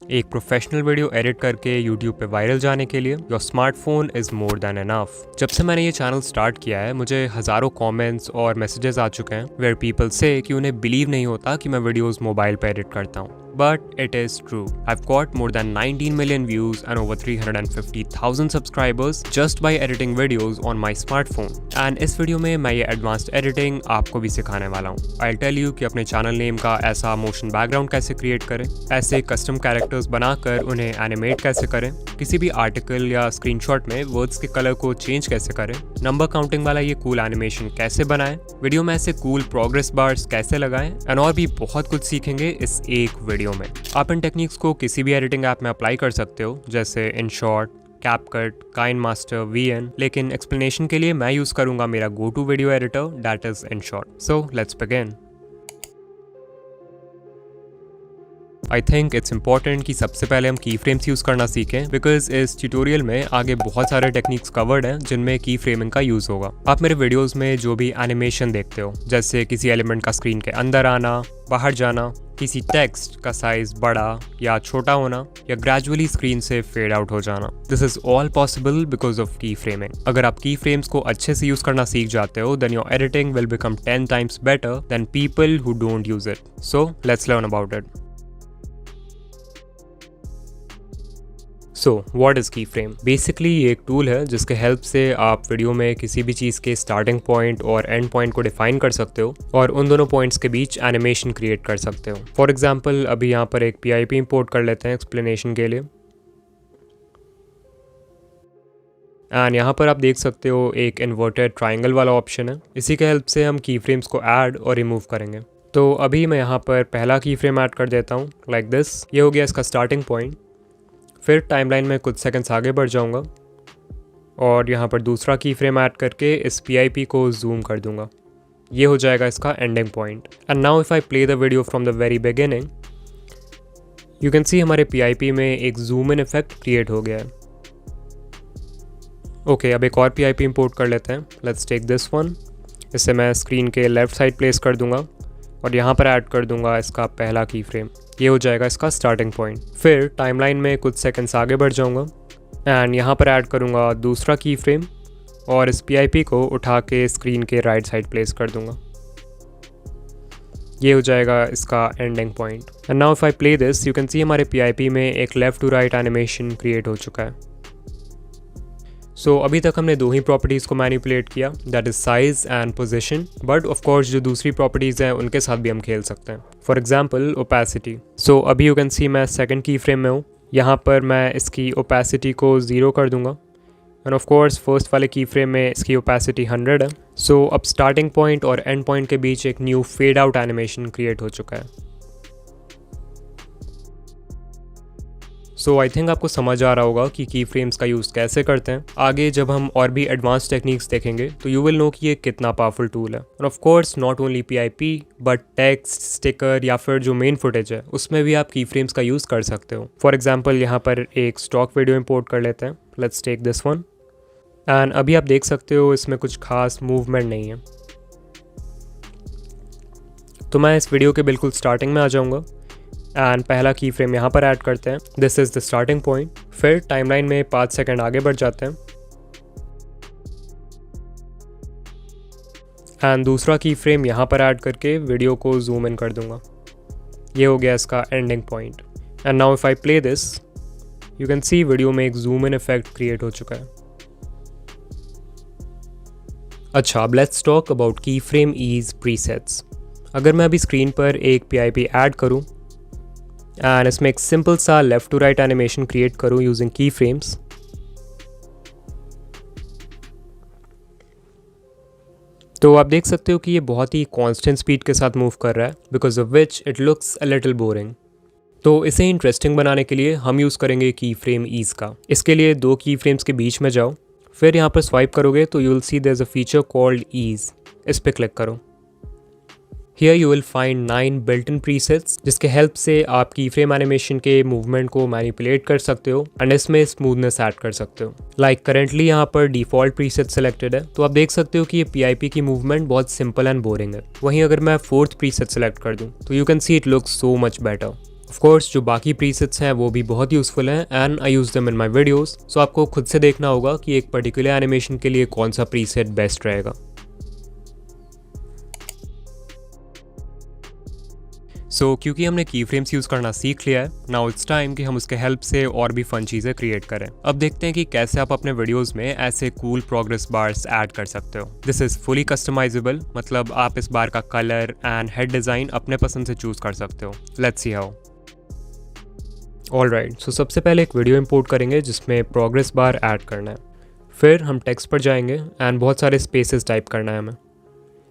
एक professional video edit करके YouTube पे वायरल जाने के लिए your smartphone is more than enough. जब से मैंने ये चैनल स्टार्ट किया है मुझे हज़ारों कमेंट्स और मैसेजेस आ चुके हैं वेयर पीपल से कि उन्हें बिलीव नहीं होता कि मैं वीडियोस मोबाइल पे एडिट करता हूँ। But it is true. I've got more than 19 million views and over 350,000 subscribers just by editing videos on my smartphone. And इस वीडियो में मैं ये advanced editing आपको भी सिखाने वाला हूँ। I'll tell you कि अपने channel name का ऐसा motion background कैसे create करें, ऐसे custom characters बनाकर उन्हें animate कैसे करें, किसी भी article या screenshot में words के color को change कैसे करें, number counting वाला ये cool animation कैसे बनाएं, वीडियो में ऐसे cool progress bars कैसे लगाएं, and और भी बहुत कुछ सीखेंगे इस एक वीडियो में। आप इन टेक्निक्स को किसी भी एडिटिंग ऐप में अप्लाई कर सकते हो जैसे InShot, CapCut, KineMaster, VN, लेकिन एक्सप्लेनेशन के लिए मैं यूज करूंगा मेरा go to video editor that is InShot। So let's begin. I think it's important कि सबसे पहले हम की फ्रेम्स यूज़ करना सीखें बिकॉज इस ट्यूटोरियल में आगे बहुत सारे टेक्निक्स कवर्ड हैं जिनमें की फ्रेमिंग का यूज़ होगा। आप मेरे वीडियोस में जो भी एनिमेशन देखते हो जैसे किसी एलिमेंट का स्क्रीन के अंदर आना, बाहर जाना, किसी टेक्स्ट का साइज बड़ा या छोटा होना या ग्रेजुअली स्क्रीन से फेड आउट हो जाना, this is all possible because of की फ्रेमिंग। अगर आप की फ्रेम्स को अच्छे से यूज़ करना सीख जाते हो then your editing will become 10 times better than people who don't use it. So let's learn about it. So what is key frame? Basically ये एक टूल है जिसके हेल्प से आप वीडियो में किसी भी चीज़ के स्टार्टिंग पॉइंट और एंड पॉइंट को डिफाइन कर सकते हो और उन दोनों पॉइंट्स के बीच एनिमेशन क्रिएट कर सकते हो। फॉर एग्जांपल अभी यहाँ पर एक PIP इंपोर्ट कर लेते हैं एक्सप्लेनेशन के लिए। एंड यहाँ पर आप देख सकते हो एक इन्वर्टेड ट्राइंगल वाला ऑप्शन है। इसी के हेल्प से हम की फ्रेम्स को ऐड और रिमूव करेंगे। तो अभी मैं यहाँ पर पहला की फ्रेम ऐड कर देता हूँ लाइक दिस। ये हो गया इसका स्टार्टिंग पॉइंट। फिर टाइमलाइन में कुछ सेकंड्स आगे बढ़ जाऊंगा और यहाँ पर दूसरा की फ्रेम ऐड करके इस PIP को जूम कर दूंगा। ये हो जाएगा इसका ending point. And now if I play the video from the very beginning you can see हमारे PIP में एक जूम इन इफेक्ट क्रिएट हो गया है। ओके, अब एक और PIP इंपोर्ट कर लेते हैं। Let's take this one. इसे मैं स्क्रीन के लेफ्ट साइड प्लेस कर दूंगा और यहाँ पर ऐड कर दूंगा इसका पहला की फ्रेम। ये हो जाएगा इसका स्टार्टिंग पॉइंट। फिर टाइमलाइन में कुछ सेकंड्स आगे बढ़ जाऊंगा एंड यहाँ पर ऐड करूँगा दूसरा की फ्रेम और इस PIP को उठा के स्क्रीन के राइट साइड प्लेस कर दूंगा। ये हो जाएगा इसका ending point. And now if I play this you can see हमारे PIP में एक left to right animation create हो चुका है। सो अभी तक हमने दो ही प्रॉपर्टीज़ को मैनिपुलेट किया that is size and position, but of course जो दूसरी प्रॉपर्टीज़ हैं उनके साथ भी हम खेल सकते हैं। For example opacity. सो अभी यू कैन सी मैं सेकंड की फ्रेम में हूँ। यहाँ पर मैं इसकी ओपेसिटी को 0 कर दूंगा एंड ऑफ कोर्स फर्स्ट वाले की फ्रेम में इसकी ओपेसिटी 100 है। सो अब स्टार्टिंग पॉइंट और एंड पॉइंट के बीच एक new fade out animation create हो चुका है। सो आई थिंक आपको समझ आ रहा होगा कि की फ्रेम्स का यूज़ कैसे करते हैं। आगे जब हम और भी एडवांस टेक्निक्स देखेंगे तो यू विल नो कि ये कितना पावरफुल टूल है। और of course not only PIP but text, sticker या फिर जो मेन फुटेज है उसमें भी आप की फ्रेम्स का यूज़ कर सकते हो। फॉर एग्जाम्पल यहाँ पर एक स्टॉक वीडियो इंपोर्ट कर लेते हैं। Let's take this one and अभी आप देख सकते हो इसमें कुछ खास मूवमेंट नहीं है। तो मैं इस वीडियो के बिल्कुल स्टार्टिंग में आ जाऊँगा एंड पहला की फ्रेम यहाँ पर ऐड करते हैं। This is the starting point. फिर टाइमलाइन में 5 सेकंड आगे बढ़ जाते हैं एंड दूसरा की फ्रेम यहाँ पर ऐड करके वीडियो को जूम इन कर दूंगा। ये हो गया इसका ending point. And now if I play this you can C video में एक जूम इन इफेक्ट क्रिएट हो चुका है। अच्छा, अब लेट्स टॉक अबाउट की फ्रेम ईज प्रीसेट्स। अगर मैं अभी स्क्रीन पर एक PIP ऐड करूँ एंड इसमें एक सिंपल सा left to right animation create करूँ यूजिंग की फ्रेम्स, तो आप देख सकते हो कि ये बहुत ही कांस्टेंट स्पीड के साथ मूव कर रहा है because of which it looks a little boring. तो इसे इंटरेस्टिंग बनाने के लिए हम यूज़ करेंगे की फ्रेम ईज का। इसके लिए दो की फ्रेम्स के बीच में जाओ, फिर यहाँ पर स्वाइप करोगे तो you will see there is a feature called ease. इस पर क्लिक करो। Here you will find 9 built-in presets जिसके हेल्प से आप की फ्रेम एनिमेशन के मूवमेंट को मैनिपुलेट कर सकते हो एंड इसमें स्मूथनेस ऐड कर सकते हो। लाइक करेंटली यहाँ पर डिफ़ॉल्ट प्रीसेट सेलेक्टेड है तो आप देख सकते हो कि ये PIP की मूवमेंट बहुत सिंपल एंड बोरिंग है। वहीं अगर मैं 4th प्रीसेट सेलेक्ट कर दूँ तो you can see it looks so much better. Of course जो बाकी प्रीसेट्स हैं वो भी बहुत यूज़फुल हैं and I use them in my videos, so आपको खुद से देखना होगा कि एक पर्टिकुलर एनिमेशन के लिए कौन सा प्रीसेट बेस्ट रहेगा। क्योंकि हमने की फ्रेम्स यूज़ करना सीख लिया है, नाउ इट्स टाइम कि हम उसके हेल्प से और भी फन चीज़ें क्रिएट करें। अब देखते हैं कि कैसे आप अपने वीडियोस में ऐसे कूल प्रोग्रेस बार्स ऐड कर सकते हो। दिस इज़ फुली कस्टमाइजेबल, मतलब आप इस बार का कलर एंड हेड डिज़ाइन अपने पसंद से चूज़ कर सकते हो। Let's see how. ऑलराइट, सो सबसे पहले एक वीडियो इंपोर्ट करेंगे जिसमें प्रोग्रेस बार ऐड करना है। फिर हम टेक्स्ट पर जाएंगे एंड बहुत सारे स्पेसेस टाइप करना है हमें।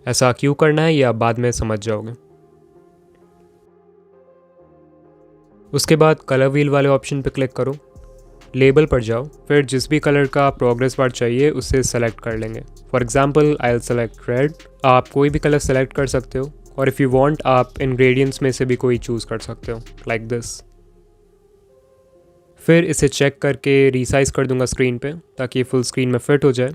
ऐसा क्यों करना है ये आप बाद में समझ जाओगे। उसके बाद कलर व्हील वाले ऑप्शन पर क्लिक करो, लेबल पर जाओ, फिर जिस भी कलर का प्रोग्रेस बार चाहिए उसे सेलेक्ट कर लेंगे। For example I will select red. आप कोई भी कलर सेलेक्ट कर सकते हो और इफ़ यू वांट आप इंग्रेडिएंट्स में से भी कोई चूज़ कर सकते हो, लाइक दिस। फिर इसे चेक करके रीसाइज कर दूंगा स्क्रीन पे ताकि फुल स्क्रीन में फिट हो जाए।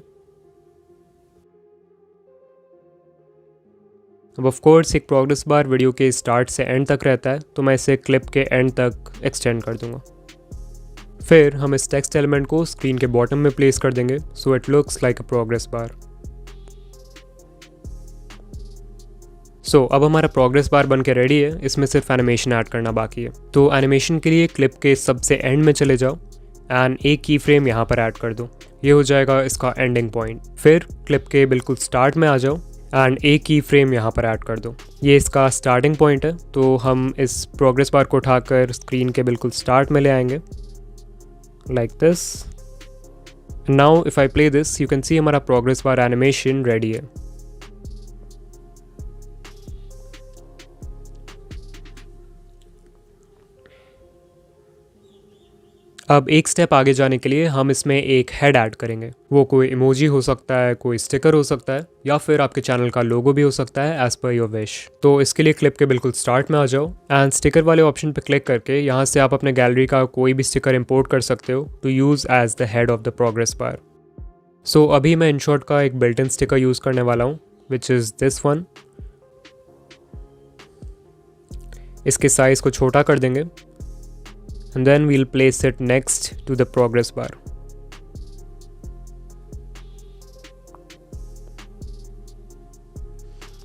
अब ऑफ कोर्स एक प्रोग्रेस बार वीडियो के स्टार्ट से एंड तक रहता है, तो मैं इसे क्लिप के एंड तक एक्सटेंड कर दूंगा। फिर हम इस टेक्स्ट एलिमेंट को स्क्रीन के बॉटम में प्लेस कर देंगे so it looks like a progress bar. अब हमारा प्रोग्रेस बार बन के रेडी है, इसमें सिर्फ एनिमेशन ऐड करना बाकी है। तो एनिमेशन के लिए क्लिप के सबसे एंड में चले जाओ एंड एक की फ्रेम यहाँ पर ऐड कर दो, ये हो जाएगा इसका एंडिंग पॉइंट। फिर क्लिप के बिल्कुल स्टार्ट में आ जाओ एंड एक की फ्रेम यहाँ पर ऐड कर दो, ये इसका स्टार्टिंग पॉइंट है। तो हम इस प्रोग्रेस बार को उठाकर स्क्रीन के बिल्कुल स्टार्ट में ले आएंगे, like this. Now if I play this you can सी हमारा प्रोग्रेस बार एनिमेशन रेडी है। अब एक स्टेप आगे जाने के लिए हम इसमें एक हेड ऐड करेंगे। वो कोई इमोजी हो सकता है, कोई स्टिकर हो सकता है, या फिर आपके चैनल का लोगो भी हो सकता है एज पर योर विश। तो इसके लिए क्लिप के बिल्कुल स्टार्ट में आ जाओ एंड स्टिकर वाले ऑप्शन पर क्लिक करके यहाँ से आप अपने गैलरी का कोई भी स्टिकर इंपोर्ट कर सकते हो to use as the head of the progress bar. अभी मैं InShot का एक बिल्ट इन स्टिकर यूज़ करने वाला हूँ विच इज़ दिस वन। इसके साइज़ को छोटा कर देंगे and then we'll place it next to the progress bar.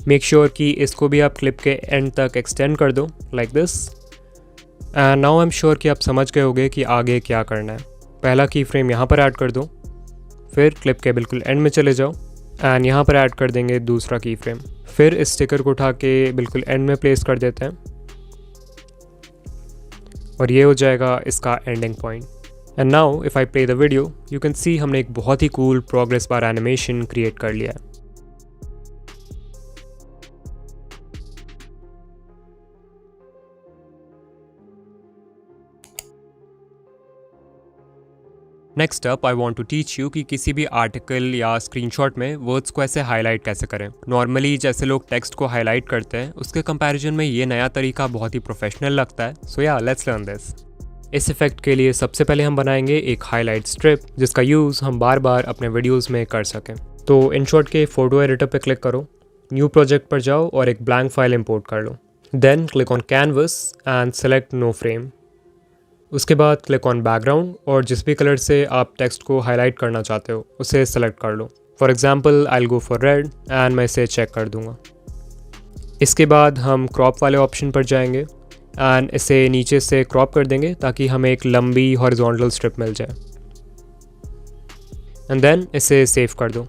Make sure कि इसको भी आप क्लिप के एंड तक एक्सटेंड कर दो like this. And now I'm sure कि आप समझ गए होंगे कि आगे क्या करना है। पहला की फ्रेम यहाँ पर ऐड कर दो, फिर क्लिप के बिल्कुल एंड में चले जाओ एंड यहाँ पर ऐड कर देंगे दूसरा की फ्रेम। फिर इस स्टिकर को उठा के बिल्कुल एंड में प्लेस कर देते हैं और ये हो जाएगा इसका ending point. And now if I play the video you can see हमने एक बहुत ही cool progress bar animation create कर लिया है। Next up I want to teach you कि किसी भी आर्टिकल या स्क्रीनशॉट में वर्ड्स को ऐसे हाईलाइट कैसे करें। नॉर्मली जैसे लोग टेक्स्ट को हाईलाइट करते हैं उसके कंपैरिजन में ये नया तरीका बहुत ही प्रोफेशनल लगता है। सो या लेट्स लर्न दिस। इस इफेक्ट के लिए सबसे पहले हम बनाएंगे एक हाईलाइट स्ट्रिप जिसका यूज़ हम बार बार अपने वीडियोज़ में कर सकें। तो InShot के फोटो एडिटर पर क्लिक करो, न्यू प्रोजेक्ट पर जाओ और एक ब्लैंक फाइल इम्पोर्ट कर लो। Then click on canvas and select no frame. उसके बाद क्लिक ऑन बैकग्राउंड और जिस भी कलर से आप टेक्स्ट को हाईलाइट करना चाहते हो उसे सेलेक्ट कर लो। For example I will go for red and मैं इसे चेक कर दूंगा। इसके बाद हम क्रॉप वाले ऑप्शन पर जाएंगे एंड इसे नीचे से क्रॉप कर देंगे ताकि हमें एक लंबी हॉरिजॉन्टल स्ट्रिप मिल जाए एंड देन इसे सेव कर दो।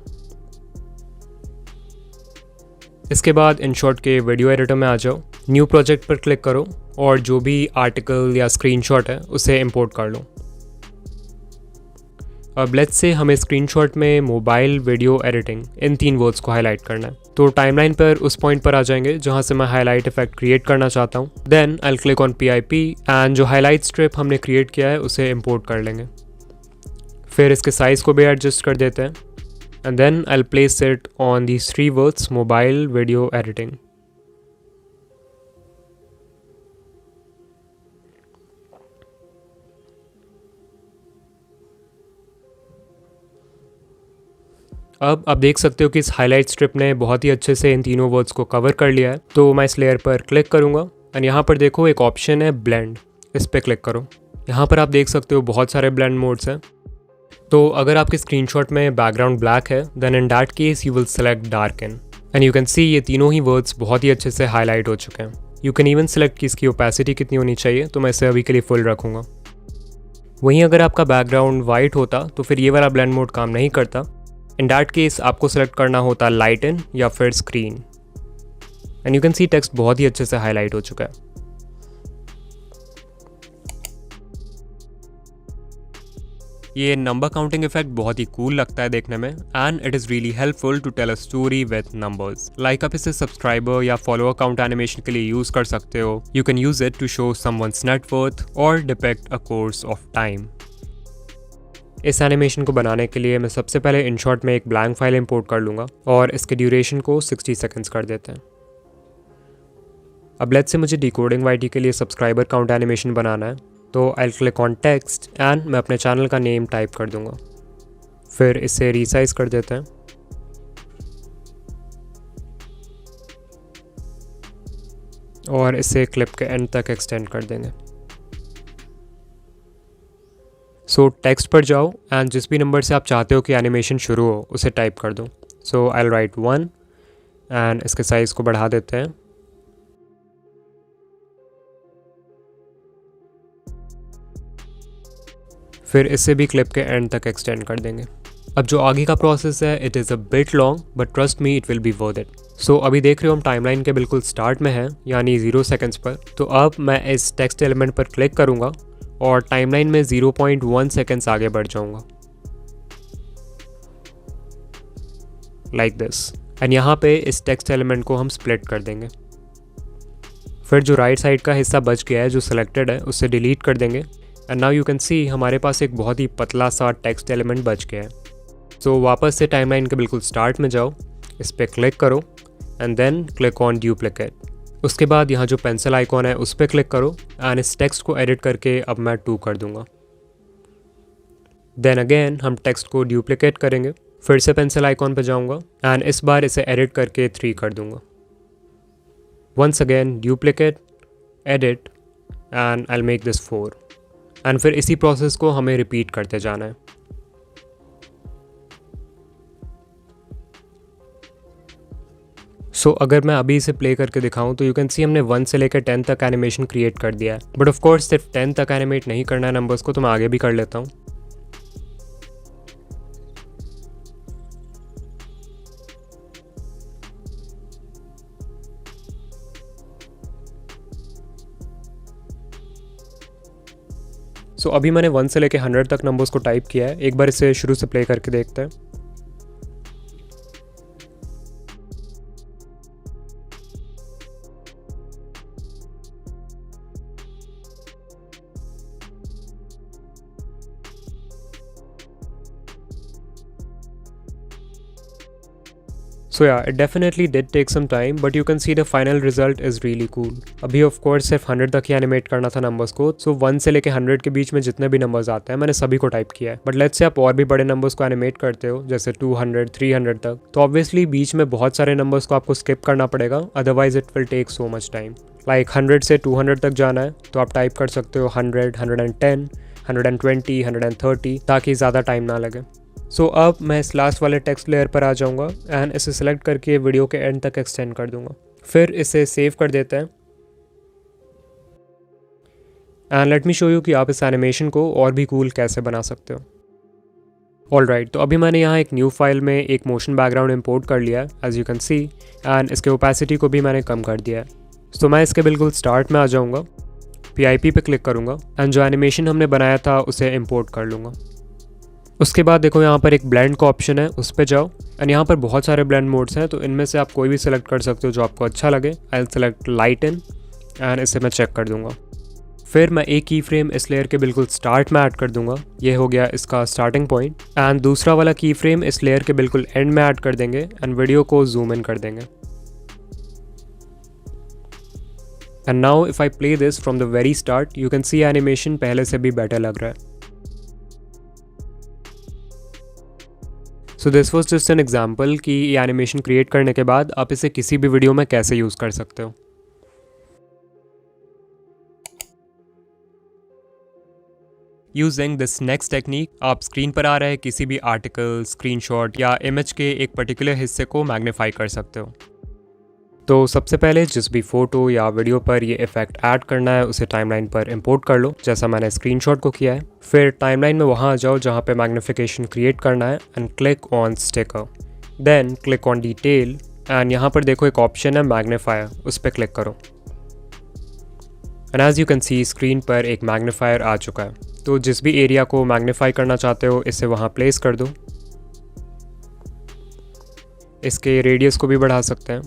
इसके बाद InShot के वीडियो एडिटर में आ जाओ, न्यू प्रोजेक्ट पर क्लिक करो और जो भी आर्टिकल या स्क्रीनशॉट है उसे इंपोर्ट कर लो। अब लेट्स से हमें स्क्रीनशॉट में mobile video editing in 3 words को हाईलाइट करना है। तो टाइमलाइन पर उस पॉइंट पर आ जाएंगे जहां से मैं हाईलाइट इफेक्ट क्रिएट करना चाहता हूं। Then I will click on PIP and जो हाईलाइट स्ट्रिप हमने क्रिएट किया है उसे इंपोर्ट कर लेंगे। फिर इसके साइज़ को भी एडजस्ट कर देते हैं and then I will place it on these 3 words mobile video editing. अब आप देख सकते हो कि इस हाईलाइट स्ट्रिप ने बहुत ही अच्छे से इन तीनों वर्ड्स को कवर कर लिया है। तो मैं इस लेयर पर क्लिक करूँगा एंड यहाँ पर देखो एक ऑप्शन है ब्लेंड, इस पर क्लिक करो। यहाँ पर आप देख सकते हो बहुत सारे ब्लेंड मोड्स हैं। तो अगर आपके स्क्रीनशॉट में बैकग्राउंड ब्लैक है then in that case you will select darken and you can see ये तीनों ही वर्ड्स बहुत ही अच्छे से हाईलाइट हो चुके हैं। यू कैन इवन सेलेक्ट कि इसकी ओपेसिटी कितनी होनी चाहिए, तो मैं इसे अभी के लिए फुल रखूँगा। वहीं अगर आपका बैकग्राउंड वाइट होता तो फिर ये वाला ब्लेंड मोड काम नहीं करता। इन दैट केस आपको सेलेक्ट करना होता लाइटन या फिर screen and you can C text बहुत ही अच्छे से हाईलाइट हो चुका है। ये नंबर काउंटिंग इफेक्ट बहुत ही कूल लगता है देखने में and it is really helpful to tell a story with numbers. Like आप इसे सब्सक्राइबर या फॉलोअर काउंट एनिमेशन के लिए यूज़ कर सकते हो। You can use it to show someone's net worth और depict a course of time. इस एनिमेशन को बनाने के लिए मैं सबसे पहले इनशॉट में एक ब्लैंक फाइल इंपोर्ट कर लूँगा और इसके ड्यूरेशन को 60 सेकेंड्स कर देते हैं। अब लेट्स से मुझे डिकोडिंग वाईटी के लिए सब्सक्राइबर काउंट एनिमेशन बनाना है, तो I click on text and मैं अपने चैनल का नेम टाइप कर दूंगा। फिर इसे रीसाइज कर देते हैं और इसे क्लिप के एंड तक एक्सटेंड कर देंगे। सो टेक्स्ट पर जाओ एंड जिस भी नंबर से आप चाहते हो कि एनिमेशन शुरू हो उसे टाइप कर दो। सो आई विल राइट 1 एंड इसके साइज़ को बढ़ा देते हैं। फिर इसे भी क्लिप के एंड तक एक्सटेंड कर देंगे। अब जो आगे का प्रोसेस है it is a bit long but trust me it will be worth it. So अभी देख रहे हो हम टाइमलाइन के बिल्कुल स्टार्ट में हैं, यानी 0 सेकेंड्स पर। तो अब मैं इस टेक्स्ट एलिमेंट पर क्लिक करूँगा और टाइमलाइन में 0.1 सेकेंड्स आगे बढ़ जाऊँगा लाइक दिस। एंड यहाँ पे इस टेक्स्ट एलिमेंट को हम स्प्लिट कर देंगे। फिर जो राइट साइड का हिस्सा बच गया है जो सिलेक्टेड है उसे डिलीट कर देंगे and now you can see हमारे पास एक बहुत ही पतला सा टेक्स्ट एलिमेंट बच गया है। सो वापस से टाइमलाइन के बिल्कुल स्टार्ट में जाओ, इस पर क्लिक करो and then click on duplicate. उसके बाद यहाँ जो पेंसिल आइकॉन है उस पर क्लिक करो एंड इस टेक्स्ट को एडिट करके अब मैं 2 कर दूंगा। देन अगेन हम टेक्स्ट को डुप्लिकेट करेंगे, फिर से पेंसिल आइकॉन पर जाऊँगा एंड इस बार इसे एडिट करके 3 कर दूंगा। Once again duplicate, edit and I will make this 4 and फिर इसी प्रोसेस को हमें रिपीट करते जाना है। सो अगर मैं अभी इसे प्ले करके दिखाऊं तो यू कैन सी हमने 1 से लेकर 10 तक एनिमेशन क्रिएट कर दिया है। बट ऑफ कोर्स सिर्फ 10 तक एनिमेट नहीं करना है नंबर्स को, तो मैं आगे भी कर लेता हूँ। सो अभी मैंने 1 से लेकर 100 तक नंबर्स को टाइप किया है। एक बार इसे शुरू से प्ले करके देखते हैं। So yeah, it definitely did take some time, but you can see the final result is really cool. अभी of course सिर्फ 100 तक ही एनिमेट करना था नंबर्स को, so 1 से लेके 100 के बीच में जितने भी नंबर्स आते हैं मैंने सभी को टाइप किया है। बट लेट्स से आप और भी बड़े नंबर्स को एनिमेट करते हो जैसे 200, 300 तक, तो ऑब्वियसली बीच में बहुत सारे नंबर्स को आपको स्किप करना पड़ेगा, otherwise it will take so much time. Like 100 से 200 तक जाना है तो आप टाइप कर सकते हो 100, 110, 120, 130 ताकि ज़्यादा टाइम ना लगे। सो अब मैं इस लास्ट वाले टेक्स्ट लेयर पर आ जाऊंगा एंड इसे सेलेक्ट करके वीडियो के एंड तक एक्सटेंड कर दूंगा। फिर इसे सेव कर देते हैं and let me show you कि आप इस एनिमेशन को और भी कूल कैसे बना सकते हो। ऑलराइट, तो अभी मैंने यहाँ एक न्यू फाइल में एक मोशन बैकग्राउंड इंपोर्ट कर लिया है as you can see, and इसके ओपेसिटी को भी मैंने कम कर दिया है। तो मैं इसके बिल्कुल स्टार्ट में आ जाऊँगा, PIP पे क्लिक करूँगा एंड जो एनिमेशन हमने बनाया था उसे इम्पोर्ट कर लूँगा। उसके बाद देखो यहाँ पर एक ब्लेंड का ऑप्शन है, उस पर जाओ एंड यहाँ पर बहुत सारे ब्लेंड मोड्स हैं, तो इनमें से आप कोई भी सिलेक्ट कर सकते हो जो आपको अच्छा लगे। I will select lighten and इसे मैं चेक कर दूँगा। फिर मैं एक की फ्रेम इस लेयर के बिल्कुल स्टार्ट में ऐड कर दूंगा, ये हो गया इसका स्टार्टिंग पॉइंट, एंड दूसरा वाला की फ्रेम इस लेयर के बिल्कुल एंड में ऐड कर देंगे एंड वीडियो को जूम इन कर देंगे। And now if I play this from the very start you can C animation पहले से भी बेटर लग रहा है। So this was just an example कि ये एनिमेशन क्रिएट करने के बाद आप इसे किसी भी वीडियो में कैसे यूज़ कर सकते हो। यूजिंग दिस नेक्स्ट टेक्निक आप स्क्रीन पर आ रहे किसी भी आर्टिकल, स्क्रीनशॉट या इमेज के एक पर्टिकुलर हिस्से को मैग्नीफाई कर सकते हो। तो सबसे पहले जिस भी फ़ोटो या वीडियो पर ये इफ़ेक्ट ऐड करना है उसे टाइमलाइन पर इंपोर्ट कर लो, जैसा मैंने स्क्रीनशॉट को किया है। फिर टाइमलाइन में वहाँ आ जाओ जहाँ पे मैग्नीफिकेशन क्रिएट करना है and click on sticker. Then click on detail and यहाँ पर देखो एक ऑप्शन है मैग्नीफायर, उस पर क्लिक करो। And as you can see screen पर एक मैग्नीफायर आ चुका है। तो जिस भी एरिया को मैग्नीफाई करना चाहते हो इसे वहाँ प्लेस कर दो। इसके रेडियस को भी बढ़ा सकते हैं।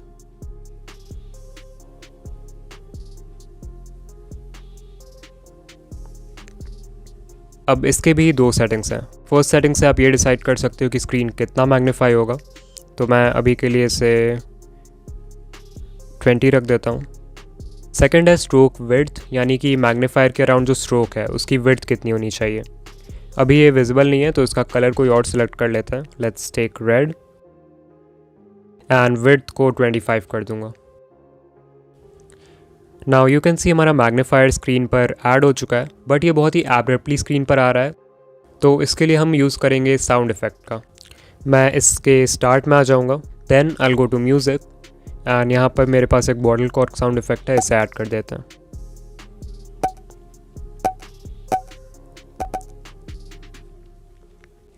अब इसके भी दो सेटिंग्स हैं। फर्स्ट सेटिंग से आप ये डिसाइड कर सकते हो कि स्क्रीन कितना मैग्नीफाई होगा। तो मैं अभी के लिए इसे 20 रख देता हूँ। सेकंड है स्ट्रोक विड्थ, यानी कि मैग्नीफायर के अराउंड जो स्ट्रोक है उसकी विड्थ कितनी होनी चाहिए। अभी ये विजिबल नहीं है तो इसका कलर कोई और सिलेक्ट कर लेते हैं। Let's take red and width को 25 कर दूंगा। नाउ यू कैन सी हमारा मैग्नीफायर स्क्रीन पर ऐड हो चुका है, बट ये बहुत ही एब्रप्टली स्क्रीन पर आ रहा है। तो इसके लिए हम यूज़ करेंगे साउंड इफ़ेक्ट का। मैं इसके स्टार्ट में आ जाऊँगा, then I will go to music and यहाँ पर मेरे पास एक बॉटल कॉर्क साउंड इफ़ेक्ट है, इसे ऐड कर देते हैं।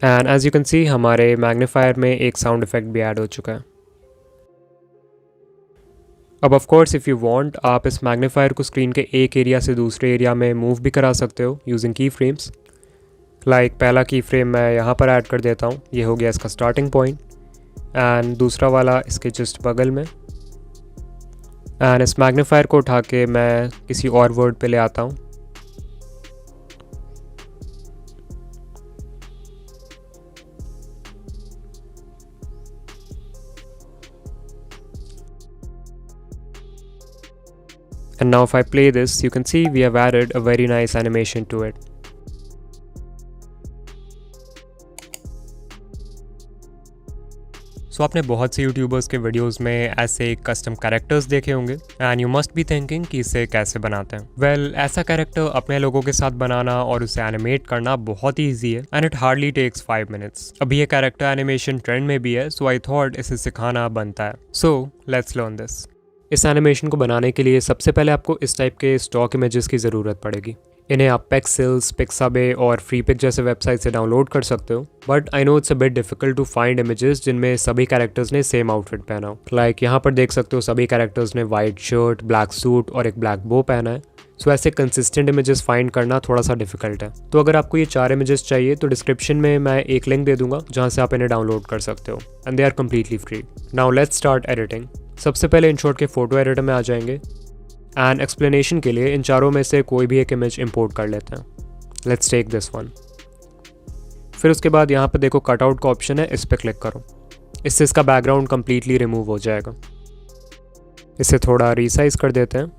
And as you can see हमारे मैग्नीफायर में एक साउंड इफ़ेक्ट भी ऐड हो चुका है। अब of course if you want आप इस मैग्नीफायर को स्क्रीन के एक एरिया से दूसरे एरिया में मूव भी करा सकते हो यूजिंग की फ्रेम्स। लाइक पहला की फ्रेम मैं यहाँ पर ऐड कर देता हूँ, ये हो गया इसका स्टार्टिंग पॉइंट, एंड दूसरा वाला इसके जस्ट बगल में। एंड इस मैग्नीफायर को उठा के मैं किसी और वर्ड पे ले आता हूँ। And now if I play this, you can see we have added a very nice animation to it. So आपने बहुत से यूट्यूबर्स के वीडियोस में ऐसे कस्टम कैरेक्टर्स देखे होंगे and you must be thinking कि इसे कैसे बनाते हैं। वेल ऐसा कैरेक्टर अपने लोगों के साथ बनाना और उसे एनिमेट करना बहुत ही ईजी है and it hardly takes 5 minutes. अभी ये कैरेक्टर एनिमेशन ट्रेंड में भी है, सो आई थॉट इसे सिखाना बनता है। सो लेट्स लर्न दिस। इस एनिमेशन को बनाने के लिए सबसे पहले आपको इस टाइप के स्टॉक इमेजेस की ज़रूरत पड़ेगी। इन्हें आप पेक्सेल्स, पिक्साबे और फ्रीपिक जैसे वेबसाइट से डाउनलोड कर सकते हो, but I know it's a bit difficult to find images जिनमें सभी कैरेक्टर्स ने सेम आउटफिट पहना हो। लाइक यहाँ पर देख सकते हो सभी कैरेक्टर्स ने वाइट शर्ट, ब्लैक सूट और एक ब्लैक बो पहना है। सो ऐसे कंसिस्टेंट इमेजेस फाइंड करना थोड़ा सा डिफिकल्ट है। तो अगर आपको ये 4 इमेजेस चाहिए तो डिस्क्रिप्शन में मैं एक लिंक दे दूंगा जहाँ से आप इन्हें डाउनलोड कर सकते हो and they are completely free. Now let's start editing. सबसे पहले इनशॉट के फोटो एडिटर में आ जाएंगे एंड एक्सप्लेनेशन के लिए इन चारों में से कोई भी एक इमेज इंपोर्ट कर लेते हैं। Let's take this one. फिर उसके बाद यहाँ पे देखो कटआउट का ऑप्शन है, इस पर क्लिक करो। इससे इसका बैकग्राउंड कम्प्लीटली रिमूव हो जाएगा। इसे थोड़ा रीसाइज कर देते हैं।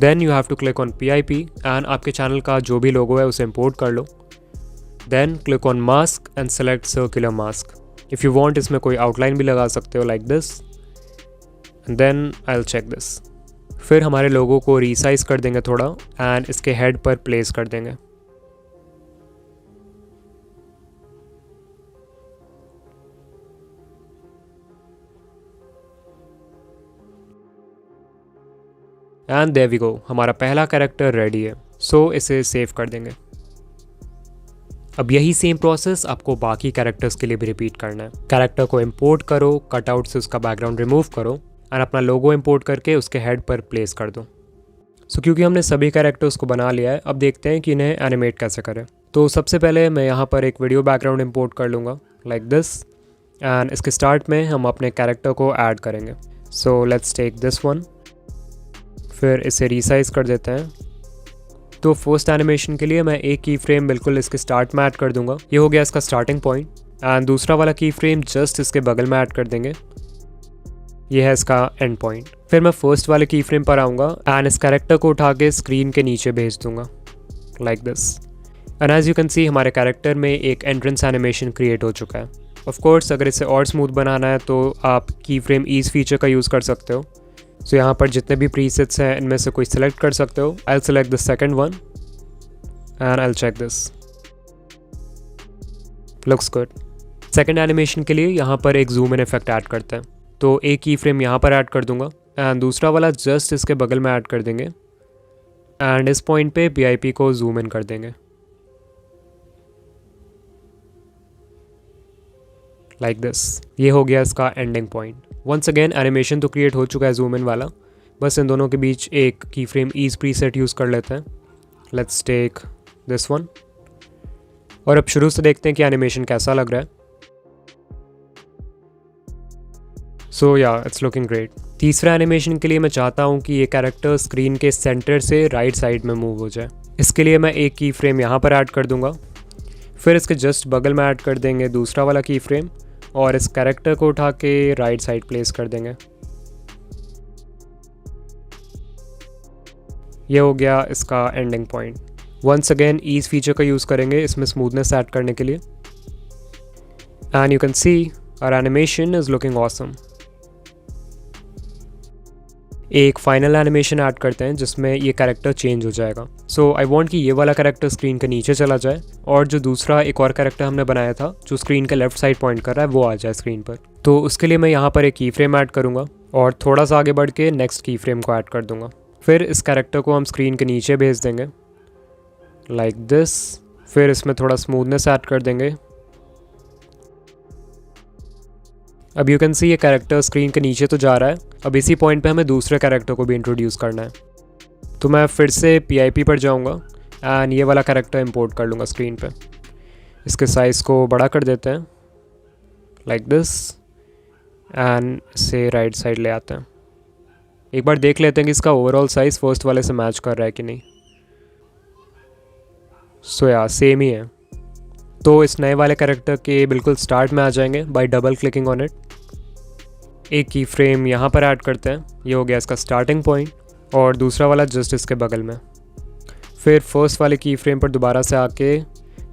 Then you have to click on PIP and आपके चैनल का जो भी लोगो है उसे इंपोर्ट कर लो। Then click on mask and select circular mask. If you want इसमें कोई आउटलाइन भी लगा सकते हो like this and then I will check this. फिर हमारे लोगों को रीसाइज कर देंगे थोड़ा एंड इसके हेड पर प्लेस कर देंगे। एंड देयर वी गो, हमारा पहला कैरेक्टर रेडी है। सो इसे सेव कर देंगे। अब यही सेम प्रोसेस आपको बाकी कैरेक्टर्स के लिए भी रिपीट करना है। कैरेक्टर को इंपोर्ट करो, कटआउट से उसका बैकग्राउंड रिमूव करो एंड अपना लोगो इंपोर्ट करके उसके हेड पर प्लेस कर दो। सो क्योंकि हमने सभी कैरेक्टर्स को बना लिया है, अब देखते हैं कि इन्हें एनिमेट कैसे करें। तो सबसे पहले मैं यहाँ पर एक वीडियो बैकग्राउंड इंपोर्ट कर लूँगा लाइक दिस एंड इसके स्टार्ट में हम अपने कैरेक्टर को ऐड करेंगे। So let's take this one. फिर इसे रीसाइज कर देते हैं। तो फर्स्ट एनिमेशन के लिए मैं एक की फ्रेम बिल्कुल इसके स्टार्ट में ऐड कर दूंगा, ये हो गया इसका स्टार्टिंग पॉइंट। एंड दूसरा वाला की फ्रेम जस्ट इसके बगल में ऐड कर देंगे, ये है इसका एंड पॉइंट। फिर मैं फर्स्ट वाले की फ्रेम पर आऊँगा एंड इस कैरेक्टर को उठा के स्क्रीन के नीचे भेज दूंगा like this. And as you can see हमारे कैरेक्टर में एक एंट्रेंस एनिमेशन क्रिएट हो चुका है। ऑफ कोर्स अगर इसे और स्मूथ बनाना है तो आप की फ्रेम ईज फीचर का यूज़ कर सकते हो। सो यहाँ पर जितने भी प्रीसेट्स हैं इनमें से कोई सिलेक्ट कर सकते हो। I will select the second one and I'll check this. Looks good. Second animation के लिए यहाँ पर एक जूम इन इफेक्ट ऐड करते हैं, तो एक की फ्रेम यहाँ पर ऐड कर दूंगा एंड दूसरा वाला जस्ट इसके बगल में ऐड कर देंगे एंड इस पॉइंट पे PIP को जूम इन कर देंगे लाइक दिस। ये हो गया इसका ending point. Once again animation तो क्रिएट हो चुका है जूम इन वाला, बस इन दोनों के बीच एक की फ्रेम ईज प्रीसेट यूज़ कर लेते हैं। लेट्स टेक दिस वन और अब शुरू से देखते हैं कि एनिमेशन कैसा लग रहा है। सो या इट्स लुकिंग ग्रेट। तीसरा एनिमेशन के लिए मैं चाहता हूँ कि ये कैरेक्टर स्क्रीन के सेंटर से राइट साइड में मूव हो जाए। इसके लिए मैं एक की फ्रेम यहाँ पर ऐड कर दूंगा, फिर इसके जस्ट बगल में ऐड कर देंगे दूसरा वाला की फ्रेम और इस कैरेक्टर को उठा के राइट साइड प्लेस कर देंगे। ये हो गया इसका ending point. Once again ease feature का यूज़ करेंगे इसमें स्मूथनेस ऐड करने के लिए and you can see our animation is looking awesome. एक फाइनल एनिमेशन ऐड करते हैं जिसमें ये कैरेक्टर चेंज हो जाएगा। सो आई वांट कि ये वाला कैरेक्टर स्क्रीन के नीचे चला जाए और जो दूसरा एक और कैरेक्टर हमने बनाया था जो स्क्रीन के लेफ्ट साइड पॉइंट कर रहा है वो आ जाए स्क्रीन पर। तो उसके लिए मैं यहाँ पर एक की फ्रेम ऐड करूँगा और थोड़ा सा आगे बढ़ के नेक्स्ट की फ्रेम को ऐड कर दूँगा। फिर इस कैरेक्टर को हम स्क्रीन के नीचे भेज देंगे लाइक दिस। फिर इसमें थोड़ा स्मूथनेस ऐड कर देंगे। अब यू कैन सी ये कैरेक्टर स्क्रीन के नीचे तो जा रहा है, अब इसी पॉइंट पे हमें दूसरे कैरेक्टर को भी इंट्रोड्यूस करना है। तो मैं फिर से PIP पर जाऊंगा एंड ये वाला कैरेक्टर इंपोर्ट कर लूँगा स्क्रीन पे। इसके साइज़ को बड़ा कर देते हैं लाइक दिस एंड इसे राइट साइड ले आते हैं। एक बार देख लेते हैं कि इसका ओवरऑल साइज़ फर्स्ट वाले से मैच कर रहा है कि नहीं। सो या सेम ही है। तो इस नए वाले कैरेक्टर के बिल्कुल स्टार्ट में आ जाएंगे bye double clicking on it. एक की फ्रेम यहाँ पर ऐड करते हैं, ये हो गया इसका स्टार्टिंग पॉइंट और दूसरा वाला जस्ट इसके बगल में। फिर फर्स्ट वाले की फ्रेम पर दोबारा से आके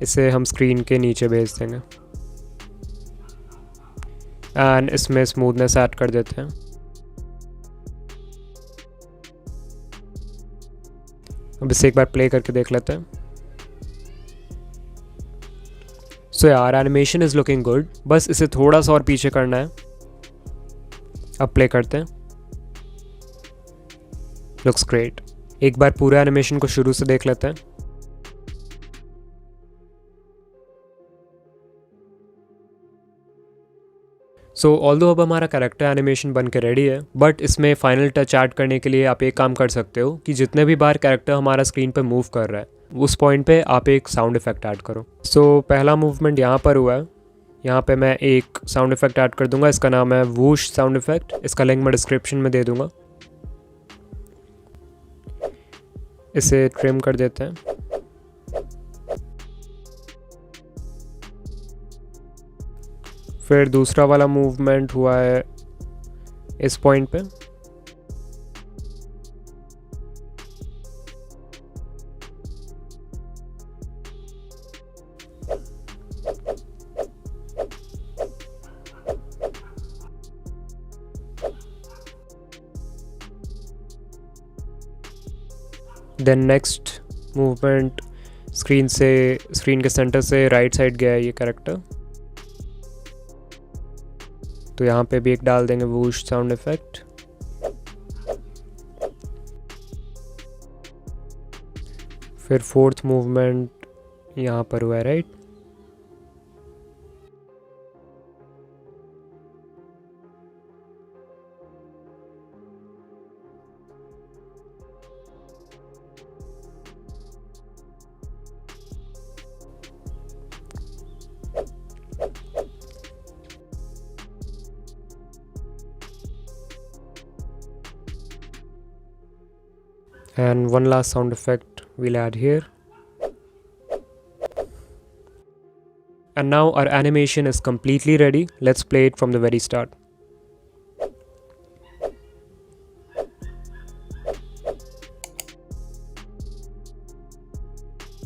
इसे हम स्क्रीन के नीचे भेज देंगे एंड इसमें स्मूथनेस ऐड कर देते हैं। अब इसे एक बार प्ले करके देख लेते हैं। सो यार एनिमेशन इज़ लुकिंग गुड, बस इसे थोड़ा सा और पीछे करना है। अब प्ले करते हैं। Looks great. एक बार पूरे एनिमेशन को शुरू से देख लेते हैं। सो ऑल्दो अब हमारा कैरेक्टर एनिमेशन बन के रेडी है, बट इसमें फाइनल टच ऐड करने के लिए आप एक काम कर सकते हो कि जितने भी बार कैरेक्टर हमारा स्क्रीन पर मूव कर रहा है उस पॉइंट पे आप एक साउंड इफेक्ट ऐड करो। सो पहला मूवमेंट यहाँ पर हुआ है, यहाँ पे मैं एक साउंड इफेक्ट ऐड कर दूंगा। इसका नाम है वूश साउंड इफेक्ट। इसका लिंक मैं डिस्क्रिप्शन में दे दूंगा। इसे ट्रिम कर देते हैं। फिर दूसरा वाला मूवमेंट हुआ है इस पॉइंट पे। देन नेक्स्ट मूवमेंट स्क्रीन के सेंटर से राइट साइड गया है ये कैरेक्टर, तो यहाँ पे भी एक डाल देंगे वूश साउंड इफेक्ट। फिर फोर्थ मूवमेंट यहाँ पर हुआ है right. And one last sound effect we'll add here. And now our animation is completely ready. Let's play it from the very start.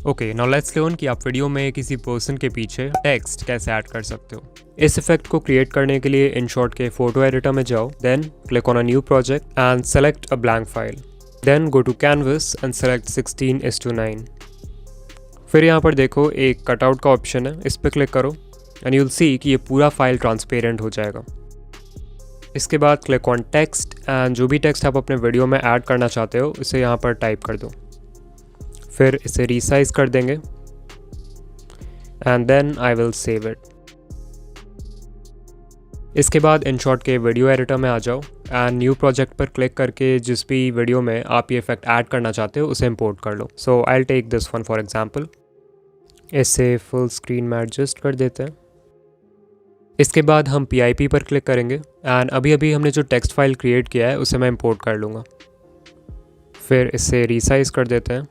Okay, now let's learn कि आप video में किसी person के पीछे टेक्स्ट कैसे ऐड कर सकते हो। इस इफेक्ट को क्रिएट करने के लिए InShot के फोटो एडिटर में जाओ, then click on a new project and select a blank file. Then go to Canvas and select 16:9. फिर यहाँ पर देखो एक कटआउट का ऑप्शन है, इस पर क्लिक करो एंड यूल सी कि ये पूरा फाइल ट्रांसपेरेंट हो जाएगा। इसके बाद क्लिक ऑन टेक्स्ट एंड जो भी टेक्स्ट आप अपने वीडियो में ऐड करना चाहते हो इसे यहाँ पर टाइप कर दो। फिर इसे रीसाइज कर देंगे and then I will save it. इसके बाद InShot के वीडियो एडिटर में आ जाओ एंड न्यू प्रोजेक्ट पर क्लिक करके जिस भी वीडियो में आप ये इफेक्ट ऐड करना चाहते हो उसे इंपोर्ट कर लो। So I will take this one for example. इसे फुल स्क्रीन में एडजस्ट कर देते हैं। इसके बाद हम PIP पर क्लिक करेंगे एंड अभी हमने जो टेक्स्ट फाइल क्रिएट किया है उसे मैं इंपोर्ट कर लूँगा। फिर इसे रीसाइज कर देते हैं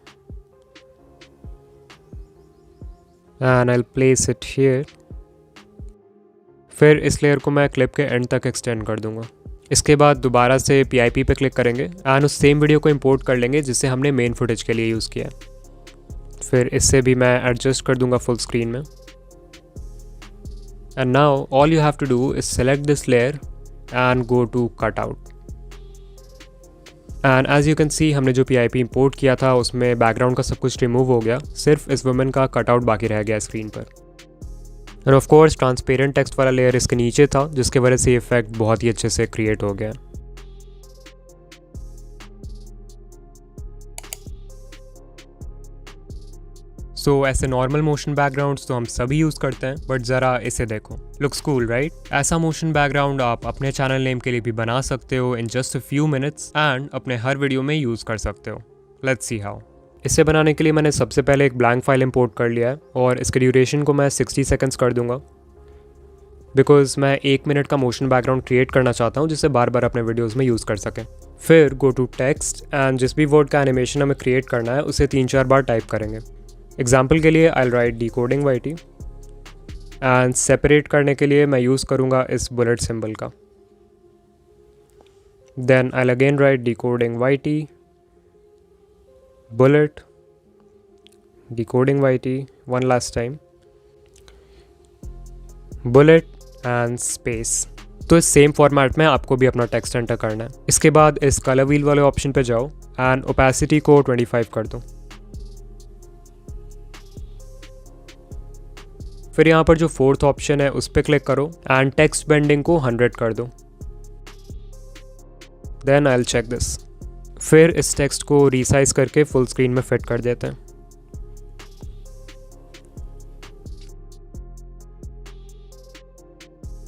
and I will place it here. फिर इस लेयर को मैं क्लिप के एंड तक एक्सटेंड कर दूंगा। इसके बाद दोबारा से PIP पे क्लिक करेंगे एंड उस सेम वीडियो को इंपोर्ट कर लेंगे जिसे हमने मेन फुटेज के लिए यूज़ किया है। फिर इससे भी मैं एडजस्ट कर दूंगा फुल स्क्रीन में। And now all you have to do is select this layer and go to cut out. And as you can see हमने जो PIP इंपोर्ट किया था उसमें बैकग्राउंड का सब कुछ रिमूव हो गया, सिर्फ इस वुमेन का कटआउट बाकी रह गया स्क्रीन पर। और ऑफ कोर्स ट्रांसपेरेंट टेक्स्ट वाला लेयर इसके नीचे था जिसके वजह से ये इफेक्ट बहुत ही अच्छे से क्रिएट हो गया। सो ऐसे नॉर्मल मोशन बैकग्राउंड्स तो हम सभी यूज़ करते हैं, बट ज़रा इसे देखो, लुक्स कूल राइट। ऐसा मोशन बैकग्राउंड आप अपने चैनल नेम के लिए भी बना सकते हो in just a few minutes and अपने हर वीडियो में यूज़ कर सकते हो। Let's see how. इसे बनाने के लिए मैंने सबसे पहले एक ब्लैंक फाइल इंपोर्ट कर लिया है और इसके ड्यूरेशन को मैं 60 सेकंड्स कर दूंगा, बिकॉज मैं 1 मिनट का मोशन बैकग्राउंड क्रिएट करना चाहता हूँ जिसे बार बार अपने वीडियोज़ में यूज़ कर सकें। फिर गो टू टेक्स्ट एंड जिस भी वर्ड का एनिमेशन हमें क्रिएट करना है उसे 3-4 बार टाइप करेंगे। एग्जाम्पल के लिए I will write decoding YT and separate करने के लिए मैं यूज़ करूँगा इस बुलेट सिंबल का। Then I will again write decoding YT bullet decoding YT one last time bullet and space। तो इस सेम फॉर्मेट में आपको भी अपना टेक्स्ट एंटर करना है। इसके बाद इस कलर व्हील वाले ऑप्शन पे जाओ एंड ओपेसिटी को 25 कर दो। फिर यहाँ पर जो फोर्थ ऑप्शन है उस पर क्लिक करो एंड टेक्स्ट बेंडिंग को 100 कर दो। Then I will check this. फिर इस टेक्स्ट को रीसाइज करके फुल स्क्रीन में फिट कर देते हैं।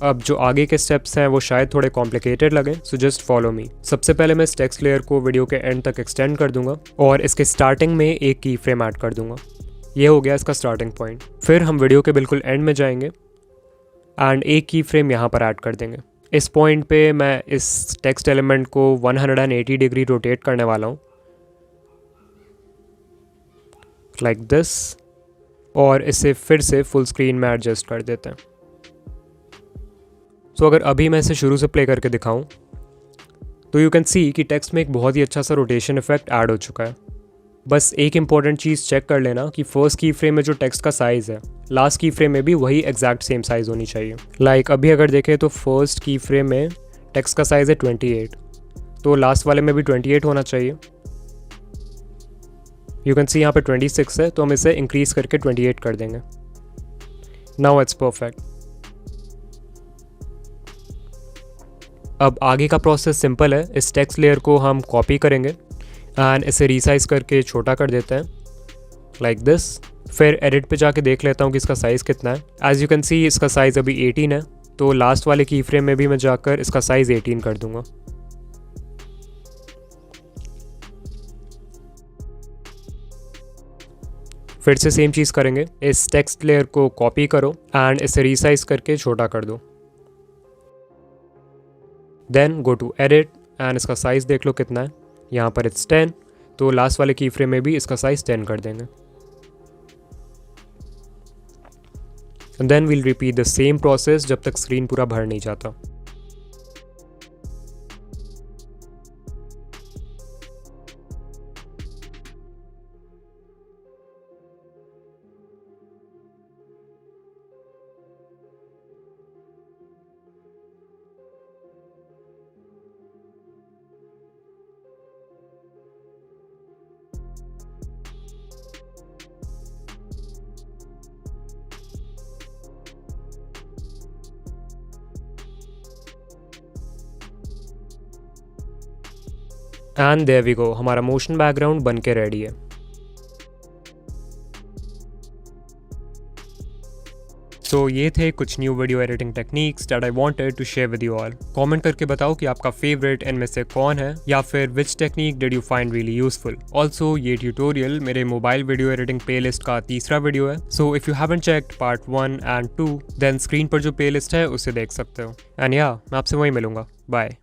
अब जो आगे के स्टेप्स हैं वो शायद थोड़े कॉम्प्लिकेटेड लगे, सो जस्ट फॉलो मी। सबसे पहले मैं इस टेक्स्ट लेयर को वीडियो के एंड तक एक्सटेंड कर दूंगा और इसके स्टार्टिंग में एक की फ्रेम ऐड कर दूंगा। ये हो गया इसका स्टार्टिंग पॉइंट। फिर हम वीडियो के बिल्कुल एंड में जाएंगे एंड एक की फ्रेम यहाँ पर ऐड कर देंगे। इस पॉइंट पे मैं इस टेक्स्ट एलिमेंट को 180 डिग्री रोटेट करने वाला हूँ, लाइक दिस, और इसे फिर से फुल स्क्रीन में एडजस्ट कर देते हैं। सो अगर अभी मैं इसे शुरू से प्ले करके दिखाऊं तो यू कैन सी कि टेक्स्ट में एक बहुत ही अच्छा सा रोटेशन इफेक्ट ऐड हो चुका है। बस एक इंपॉर्टेंट चीज़ चेक कर लेना कि फर्स्ट की फ्रेम में जो टेक्स्ट का साइज़ है लास्ट की फ्रेम में भी वही एग्जैक्ट सेम साइज़ होनी चाहिए। लाइक अभी अगर देखें तो फर्स्ट की फ्रेम में टेक्स्ट का साइज़ है 28, तो लास्ट वाले में भी 28 होना चाहिए। यू कैन सी यहाँ पे 26 है तो हम इसे इंक्रीज करके 28 कर देंगे। Now it's perfect. अब आगे का प्रोसेस सिंपल है। इस टेक्स्ट लेयर को हम कॉपी करेंगे एंड इसे रीसाइज करके छोटा कर देते हैं, लाइक दिस। फिर एडिट पे जाके देख लेता हूँ कि इसका साइज़ कितना है। एज यू कैन सी इसका साइज़ अभी 18 है, तो लास्ट वाले की फ्रेम में भी मैं जाकर इसका साइज़ 18 कर दूंगा। फिर से सेम चीज़ करेंगे। इस टेक्स्ट लेयर को कॉपी करो एंड इसे रीसाइज करके छोटा कर दो। Then go to edit and इसका साइज़ देख लो कितना है। यहाँ पर इट्स 10, तो लास्ट वाले की फ्रेम में भी इसका साइज़ 10 कर देंगे। And then we'll repeat the same process जब तक स्क्रीन पूरा भर नहीं जाता। एंड देयर वी गो, हमारा मोशन बैकग्राउंड बन के रेडी है। सो ये थे कुछ new video editing techniques that I wanted to share with you all. Comment करके बताओ कि आपका फेवरेट इनमें से कौन है, या फिर which technique did you find really useful. Also ये ट्यूटोरियल मेरे मोबाइल वीडियो एडिटिंग प्लेलिस्ट का तीसरा वीडियो है, so if you haven't checked part 1 and 2 then screen पर जो प्लेलिस्ट है उसे देख सकते हो। एंड या मैं आपसे वहीं मिलूंगा। बाय।